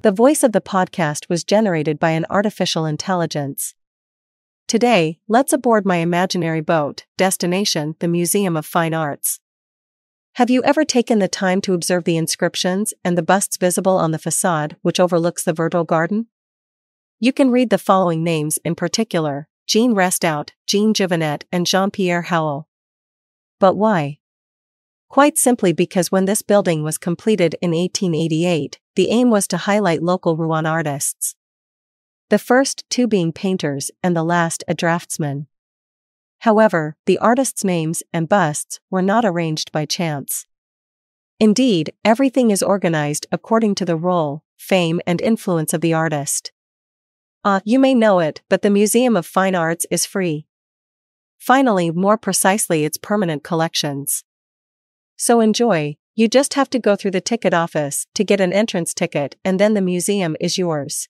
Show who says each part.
Speaker 1: The voice of the podcast was generated by an artificial intelligence. Today, let's aboard my imaginary boat, destination, the Museum of Fine Arts. Have you ever taken the time to observe the inscriptions and the busts visible on the facade which overlooks the Verdrel garden? You can read the following names in particular: Jean Restout, Jean Jouvenet and Jean-Pierre Houël. But why? Quite simply because when this building was completed in 1888, the aim was to highlight local Rouen artists. The first two being painters and the last a draftsman. However, the artists' names and busts were not arranged by chance. Indeed, everything is organized according to the role, fame and influence of the artist. You may know it, but the Museum of Fine Arts is free. Finally, more precisely, its permanent collections. So enjoy. You just have to go through the ticket office to get an entrance ticket, and then the museum is yours.